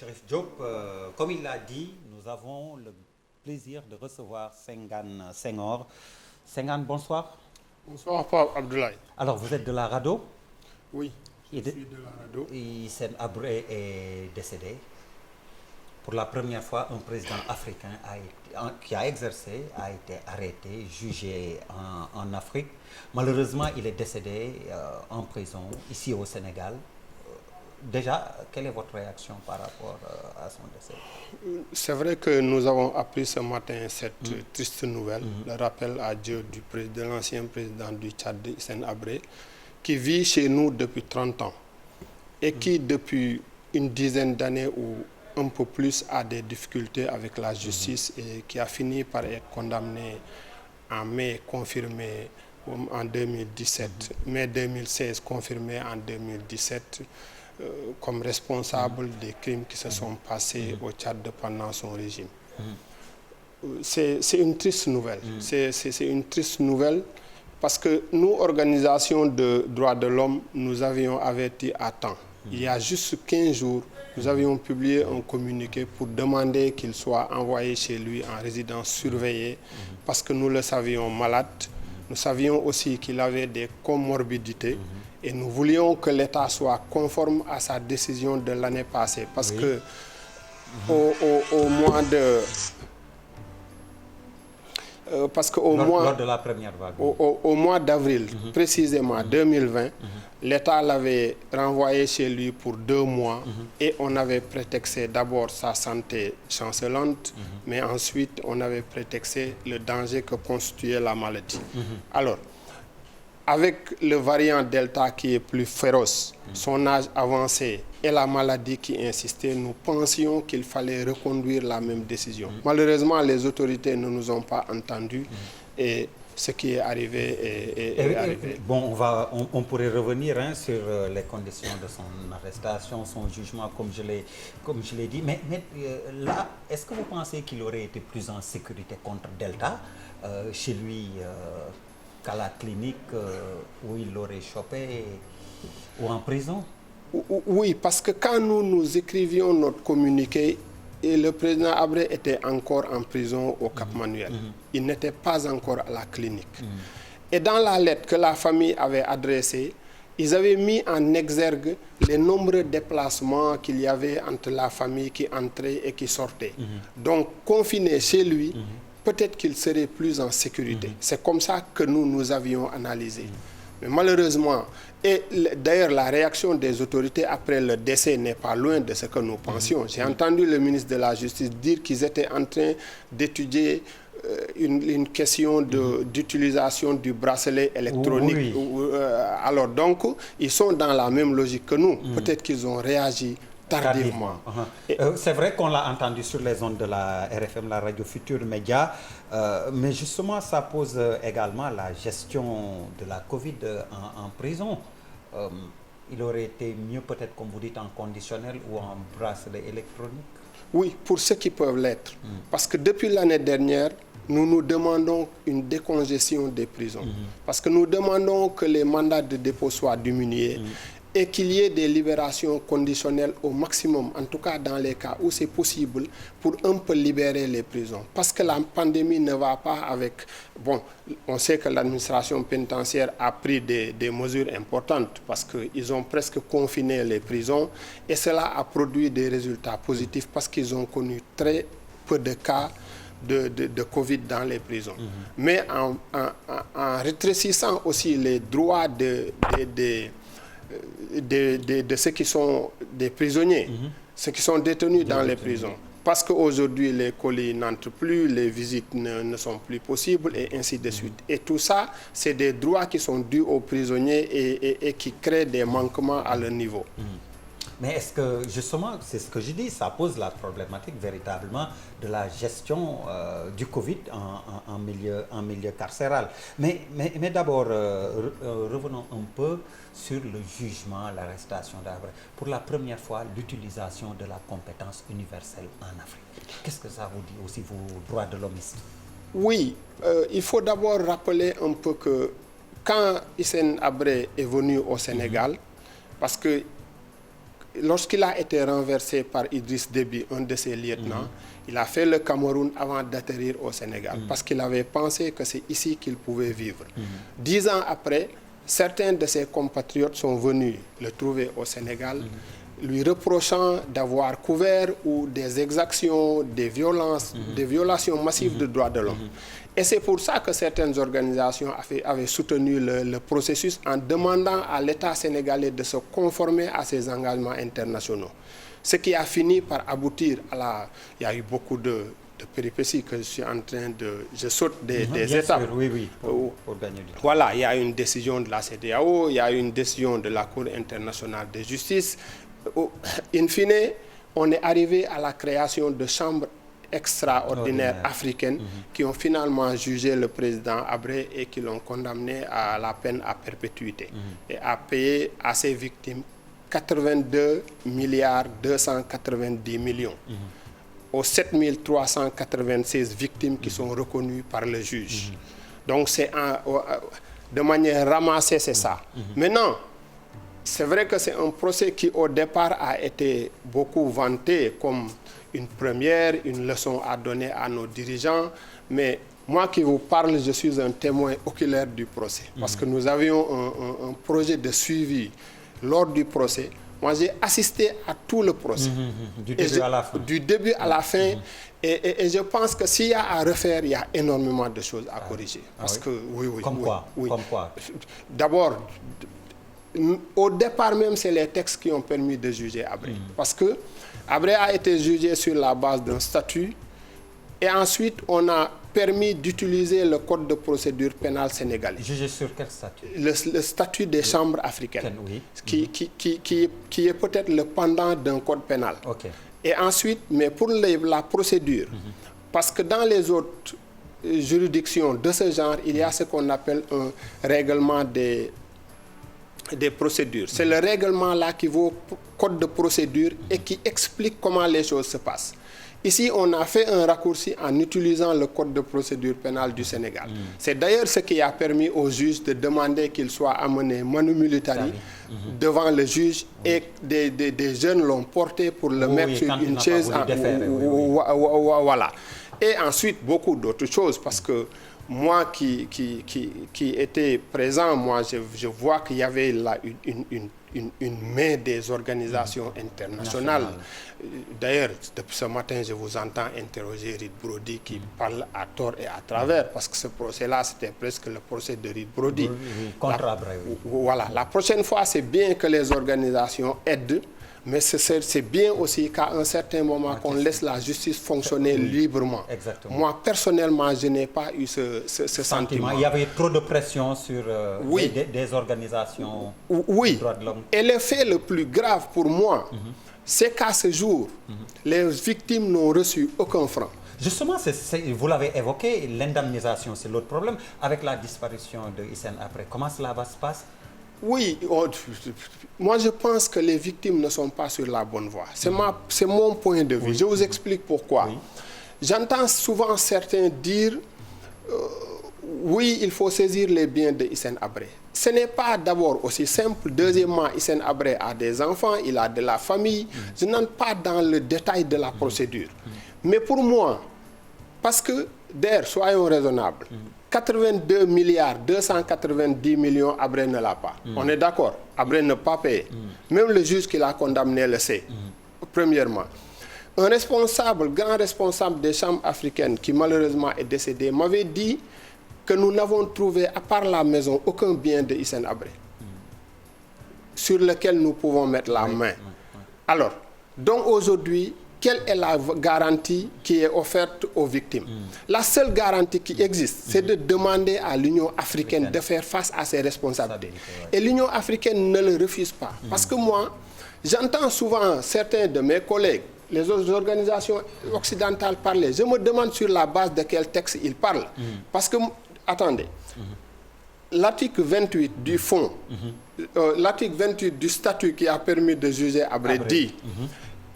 Chérif Diop, comme il l'a dit, nous avons le plaisir de recevoir Senghane Senghor. Senghane, bonsoir. Bonsoir, Pape Abdoulaye. Alors, vous êtes de la RADDHO. Oui, je suis de la RADDHO. Hissène Habré est décédé. Pour la première fois, un président africain qui a exercé a été arrêté, jugé en Afrique. Malheureusement, il est décédé en prison, ici au Sénégal. Déjà, quelle est votre réaction par rapport à son décès? C'est vrai que nous avons appris ce matin cette triste nouvelle, le rappel à Dieu de l'ancien président du Tchad, Hissène Habré, qui vit chez nous depuis 30 ans et qui, depuis une dizaine d'années ou un peu plus, a des difficultés avec la justice et qui a fini par être condamné en mai, confirmé en 2017, mai 2016, confirmé en 2017. Comme responsable des crimes qui se sont passés au Tchad pendant son régime. C'est une triste nouvelle. C'est une triste nouvelle parce que nous, organisations de droits de l'homme, nous avions averti à temps. Il y a juste 15 jours, nous avions publié un communiqué pour demander qu'il soit envoyé chez lui en résidence surveillée parce que nous le savions malade. Nous savions aussi qu'il avait des comorbidités. Et nous voulions que l'État soit conforme à sa décision de l'année passée. Parce que au mois de... lors de la première vague. Au mois d'avril, précisément 2020, l'État l'avait renvoyé chez lui pour 2 mois et on avait prétexté d'abord sa santé chancelante, mais ensuite on avait prétexté le danger que constituait la maladie. Alors, avec le variant Delta qui est plus féroce, son âge avancé et la maladie qui insistait, nous pensions qu'il fallait reconduire la même décision. Malheureusement, les autorités ne nous ont pas entendus et ce qui est arrivé est arrivé. Bon, on pourrait revenir sur les conditions de son arrestation, son jugement, comme je l'ai dit. Mais là, est-ce que vous pensez qu'il aurait été plus en sécurité contre Delta chez lui qu'à la clinique où il l'aurait chopé ou en prison? Oui, parce que quand nous écrivions notre communiqué, et le président Habré était encore en prison au Cap-Manuel. Il n'était pas encore à la clinique. Et dans la lettre que la famille avait adressée, ils avaient mis en exergue les nombreux déplacements qu'il y avait entre la famille qui entrait et qui sortait. Donc, confiné chez lui, peut-être qu'il serait plus en sécurité. C'est comme ça que nous avions analysé. Mais malheureusement, et d'ailleurs la réaction des autorités après le décès n'est pas loin de ce que nous pensions. J'ai entendu le ministre de la Justice dire qu'ils étaient en train d'étudier une question d'utilisation du bracelet électronique. Alors donc, ils sont dans la même logique que nous. Peut-être qu'ils ont réagi tardivement. C'est vrai qu'on l'a entendu sur les ondes de la RFM, la radio Futur Média, mais justement ça pose également la gestion de la Covid en prison. Il aurait été mieux peut-être, comme vous dites, en conditionnel ou en bracelet électronique? Oui, pour ceux qui peuvent l'être. Parce que depuis l'année dernière, nous demandons une décongestion des prisons. Parce que nous demandons que les mandats de dépôt soient diminués et qu'il y ait des libérations conditionnelles au maximum, en tout cas dans les cas où c'est possible, pour un peu libérer les prisons. Parce que la pandémie ne va pas avec... Bon, on sait que l'administration pénitentiaire a pris des mesures importantes parce qu'ils ont presque confiné les prisons et cela a produit des résultats positifs parce qu'ils ont connu très peu de cas de Covid dans les prisons. Mais en rétrécissant aussi les droits de ceux qui sont des prisonniers, ceux qui sont détenus dans les prisons. Parce qu'aujourd'hui, les colis n'entrent plus, les visites ne sont plus possibles, et ainsi de suite. Et tout ça, c'est des droits qui sont dus aux prisonniers et qui créent des manquements à leur niveau. Mais est-ce que, justement, c'est ce que je dis, ça pose la problématique véritablement de la gestion du Covid en milieu carcéral. Mais d'abord, revenons un peu sur le jugement, l'arrestation d'Habré. Pour la première fois, l'utilisation de la compétence universelle en Afrique. Qu'est-ce que ça vous dit aussi, vous, droits de l'homiste? Oui, il faut d'abord rappeler un peu que quand Hissène Habré est venu au Sénégal, parce que lorsqu'il a été renversé par Idriss Déby, un de ses lieutenants, il a fait le Cameroun avant d'atterrir au Sénégal, parce qu'il avait pensé que c'est ici qu'il pouvait vivre. 10 ans après, certains de ses compatriotes sont venus le trouver au Sénégal, lui reprochant d'avoir couvert ou des exactions, des violences, des violations massives de droits de l'homme. Et c'est pour ça que certaines organisations avaient soutenu le processus en demandant à l'État sénégalais de se conformer à ses engagements internationaux. Ce qui a fini par aboutir à la... Il y a eu beaucoup de péripéties que je suis en train de... Je saute des étapes. Sûr, oui, pour gagner du temps. Voilà, il y a eu une décision de la CEDEAO, il y a eu une décision de la Cour internationale de justice. In fine, on est arrivé à la création de chambres extraordinaires africaines qui ont finalement jugé le président Habré et qui l'ont condamné à la peine à perpétuité et à payer à ses victimes 82 milliards 290 millions aux 7396 victimes qui sont reconnues par le juge. Donc c'est de manière ramassée, c'est ça. Maintenant, c'est vrai que c'est un procès qui au départ a été beaucoup vanté comme une première, une leçon à donner à nos dirigeants, mais moi qui vous parle, je suis un témoin oculaire du procès, parce que nous avions un projet de suivi lors du procès. Moi, j'ai assisté à tout le procès. Du début à la fin. Du début à la fin. Et je pense que s'il y a à refaire, il y a énormément de choses à corriger. Parce que, oui. Comme quoi? D'abord, au départ même, c'est les textes qui ont permis de juger Habré. Parce que Habré a été jugé sur la base d'un statut. Et ensuite, on a permis d'utiliser le code de procédure pénale sénégalais. Jugé sur quel statut? Le statut des chambres africaines, oui. qui est peut-être le pendant d'un code pénal. Okay. Et ensuite, mais pour la procédure, parce que dans les autres juridictions de ce genre, il y a ce qu'on appelle un règlement des procédures. C'est le règlement là qui vaut code de procédure et qui explique comment les choses se passent. Ici, on a fait un raccourci en utilisant le code de procédure pénale du Sénégal. C'est d'ailleurs ce qui a permis aux juges de demander qu'il soit amené manu militari devant le juge et des jeunes l'ont porté pour le mettre sur une chaise. Voilà. Et ensuite, beaucoup d'autres choses parce que moi qui était présent, moi je vois qu'il y avait là une main des organisations internationales. D'ailleurs, depuis ce matin, je vous entends interroger Reed Brody qui parle à tort et à travers, parce que ce procès-là, c'était presque le procès de Reed Brody. Contre Habré, Voilà. La prochaine fois, c'est bien que les organisations aident, mais c'est bien aussi qu'à un certain moment, qu'on laisse la justice fonctionner librement. Exactement. Moi, personnellement, je n'ai pas eu ce sentiment. Il y avait trop de pression sur des organisations des droits de l'homme. Et le fait le plus grave pour moi, c'est qu'à ce jour, les victimes n'ont reçu aucun franc. Justement, vous l'avez évoqué, l'indemnisation, c'est l'autre problème. Avec la disparition de Hissène Habré, comment cela va se passer? Oui, moi je pense que les victimes ne sont pas sur la bonne voie. C'est mon point de vue. Je vous explique pourquoi. J'entends souvent certains dire oui, il faut saisir les biens de Hissène Habré. Ce n'est pas d'abord aussi simple. Deuxièmement, Hissène Habré a des enfants, il a de la famille. Je n'entre pas dans le détail de la procédure. Mais pour moi, parce que, d'ailleurs, soyons raisonnables, 82 milliards 290 millions, Habré ne l'a pas. On est d'accord, Habré ne pas payer. Même le juge qui l'a condamné le sait, premièrement. Un responsable, grand responsable des chambres africaines qui malheureusement est décédé, m'avait dit que nous n'avons trouvé, à part la maison, aucun bien de Hissène Habré sur lequel nous pouvons mettre la main. Alors, donc aujourd'hui, quelle est la garantie qui est offerte aux victimes? La seule garantie qui existe, c'est de demander à l'Union africaine de faire face à ses responsabilités. Et l'Union africaine ne le refuse pas. Parce que moi, j'entends souvent certains de mes collègues, les autres organisations occidentales parler. Je me demande sur la base de quel texte ils parlent. Parce que, attendez, l'article 28 du fonds, l'article 28 du statut qui a permis de juger Habré dit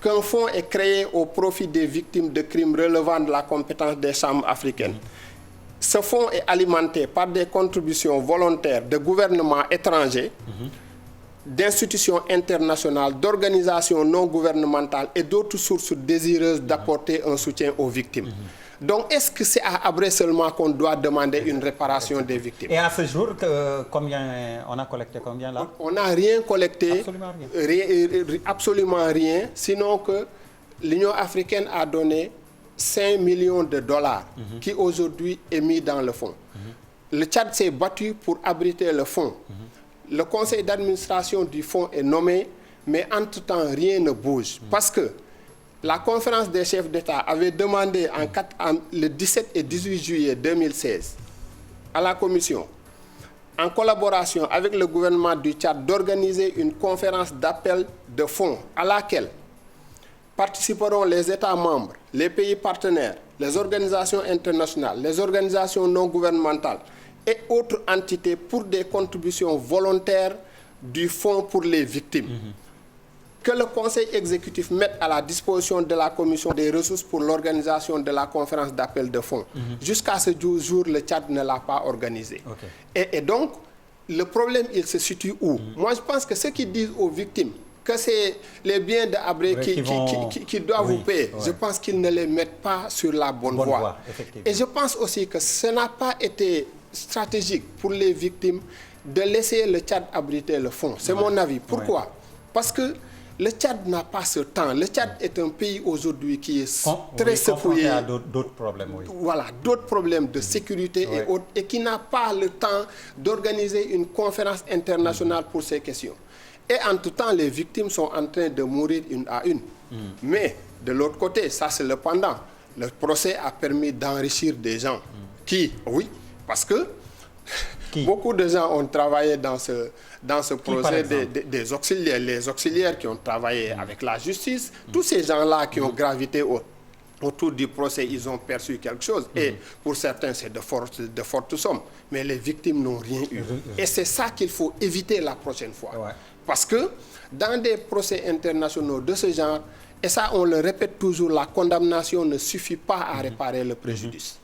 qu'un fonds est créé au profit des victimes de crimes relevant de la compétence des chambres africaines. Ce fonds est alimenté par des contributions volontaires de gouvernements étrangers d'institutions internationales, d'organisations non gouvernementales et d'autres sources désireuses d'apporter un soutien aux victimes. Donc, est-ce que c'est à Habré seulement qu'on doit demander une réparation des victimes? Et à ce jour, combien on a collecté combien là? On n'a rien collecté. Absolument rien. Absolument rien. Sinon que l'Union africaine a donné 5 millions de dollars qui aujourd'hui est mis dans le fonds. Le Tchad s'est battu pour abriter le fonds. Le conseil d'administration du fonds est nommé, mais entre-temps, rien ne bouge. Parce que la conférence des chefs d'État avait demandé le 17 et 18 juillet 2016 à la Commission, en collaboration avec le gouvernement du Tchad, d'organiser une conférence d'appel de fonds à laquelle participeront les États membres, les pays partenaires, les organisations internationales, les organisations non gouvernementales et autres entités pour des contributions volontaires du Fonds pour les victimes. Que le Conseil exécutif mette à la disposition de la Commission des ressources pour l'organisation de la conférence d'appel de fonds. Jusqu'à ce jour, le Tchad ne l'a pas organisé. Et donc, le problème, il se situe où? Moi, je pense que ceux qui disent aux victimes que c'est les biens de Habré qui doivent vous payer, je pense qu'ils ne les mettent pas sur la bonne voie. Et je pense aussi que ce n'a pas été stratégique pour les victimes de laisser le Tchad abriter le fonds. C'est mon avis. Pourquoi? Parce que le Tchad n'a pas ce temps. Le Tchad est un pays aujourd'hui qui est très secoué. À d'autres problèmes, Voilà, d'autres problèmes de sécurité et autres, et qui n'a pas le temps d'organiser une conférence internationale pour ces questions. Et entre-temps, les victimes sont en train de mourir une à une. Mais de l'autre côté, ça c'est le pendant. Le procès a permis d'enrichir des gens qui, parce que beaucoup de gens ont travaillé dans ce procès, des auxiliaires, les auxiliaires qui ont travaillé avec la justice, tous ces gens-là qui ont gravité autour du procès, ils ont perçu quelque chose. Et pour certains, c'est de fortes sommes. Mais les victimes n'ont rien eu. Et c'est ça qu'il faut éviter la prochaine fois. Parce que dans des procès internationaux de ce genre, et ça, on le répète toujours, la condamnation ne suffit pas à réparer le préjudice.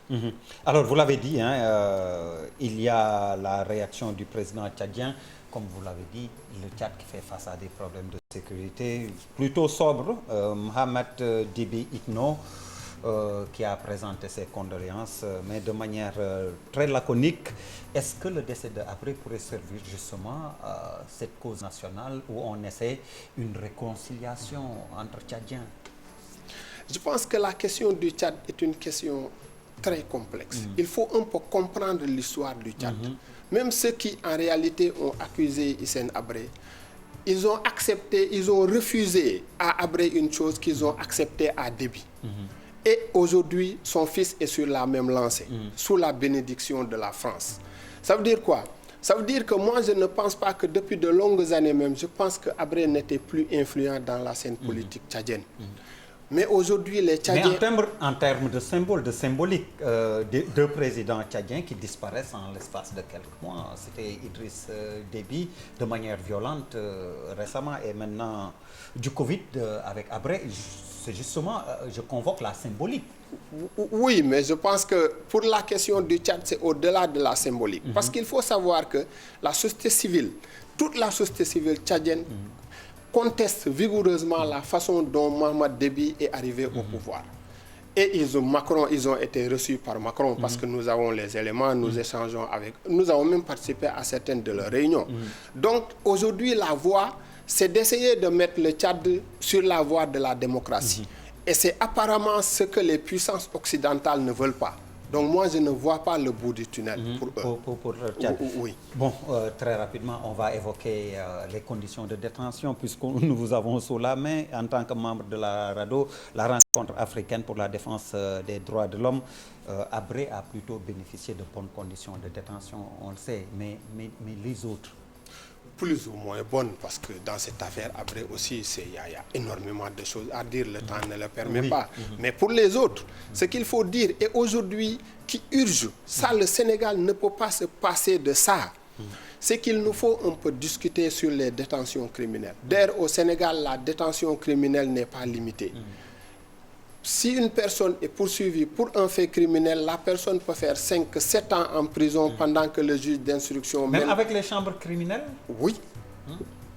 Alors, vous l'avez dit, il y a la réaction du président tchadien. Comme vous l'avez dit, le Tchad qui fait face à des problèmes de sécurité plutôt sobres. Mohamed Déby Itno, qui a présenté ses condoléances, mais de manière très laconique. Est-ce que le décès de Habré pourrait servir justement cette cause nationale où on essaie une réconciliation entre Tchadiens? Je pense que la question du Tchad est une question très complexe. Il faut un peu comprendre l'histoire du Tchad. Même ceux qui, en réalité, ont accusé Hissène Habré, ils ont accepté, ils ont refusé à Habré une chose qu'ils ont acceptée à Déby. Et aujourd'hui, son fils est sur la même lancée, sous la bénédiction de la France. Ça veut dire quoi? Ça veut dire que moi, je ne pense pas que depuis de longues années même, je pense que Habré n'était plus influent dans la scène politique tchadienne. Mais aujourd'hui, les Tchadiens... Mais en termes de symbole, de symbolique, deux présidents tchadiens qui disparaissent en l'espace de quelques mois. C'était Idriss Déby de manière violente récemment, et maintenant du Covid avec Habré. C'est justement, je convoque la symbolique. Oui, mais je pense que pour la question du Tchad, c'est au-delà de la symbolique. Parce qu'il faut savoir que la société civile, toute la société civile tchadienne, conteste vigoureusement la façon dont Mohamed Déby est arrivé au pouvoir. Et ils ont été reçus par Macron parce que nous avons les éléments, nous échangeons avec... Nous avons même participé à certaines de leurs réunions. Donc aujourd'hui, la voie, c'est d'essayer de mettre le Tchad sur la voie de la démocratie. Et c'est apparemment ce que les puissances occidentales ne veulent pas. Donc moi, je ne vois pas le bout du tunnel pour eux. Pour le Tchad. Oui. Bon, très rapidement, on va évoquer les conditions de détention, puisque nous vous avons sous la main en tant que membre de la RADDHO, la rencontre africaine pour la défense des droits de l'homme. Habré a plutôt bénéficié de bonnes conditions de détention, on le sait, mais les autres? Plus ou moins bonnes, parce que dans cette affaire, Habré aussi, il y a énormément de choses à dire, le temps ne le permet pas. Mais pour les autres, ce qu'il faut dire, et aujourd'hui, qui urge, ça, le Sénégal ne peut pas se passer de ça. C'est qu'il nous faut un peu discuter sur les détentions criminelles. D'ailleurs, au Sénégal, la détention criminelle n'est pas limitée. Si une personne est poursuivie pour un fait criminel, la personne peut faire 5-7 ans en prison pendant que le juge d'instruction... Même avec les chambres criminelles? Oui.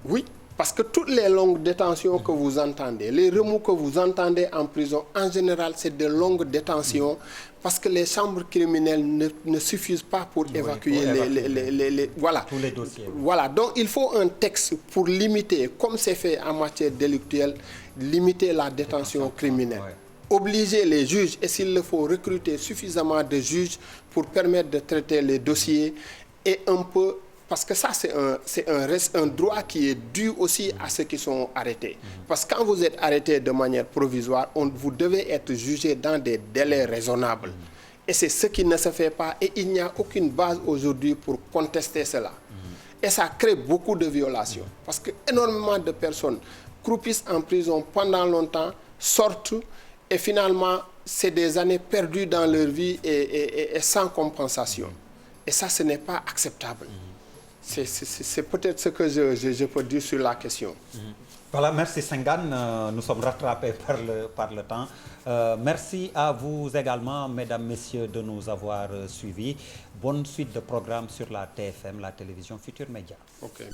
Oui, parce que toutes les longues détentions que vous entendez, les remous que vous entendez en prison, en général, c'est de longues détentions parce que les chambres criminelles ne suffisent pas pour évacuer voilà. Tous les dossiers. Oui. Voilà, donc il faut un texte pour limiter, comme c'est fait en matière délictuelle, limiter la détention criminelle. Ouais. Obliger les juges, et s'il le faut, recruter suffisamment de juges pour permettre de traiter les dossiers et un peu... Parce que ça, c'est un droit qui est dû aussi à ceux qui sont arrêtés. Parce que quand vous êtes arrêté de manière provisoire, vous devez être jugé dans des délais raisonnables. Et c'est ce qui ne se fait pas. Et il n'y a aucune base aujourd'hui pour contester cela. Et ça crée beaucoup de violations. Parce que énormément de personnes croupissent en prison pendant longtemps, sortent, et finalement, c'est des années perdues dans leur vie et sans compensation. Et ça, ce n'est pas acceptable. C'est peut-être ce que je peux dire sur la question. Voilà, merci Senghane. Nous sommes rattrapés par le temps. Merci à vous également, mesdames, messieurs, de nous avoir suivis. Bonne suite de programmes sur la TFM, la télévision Futur Média. Okay.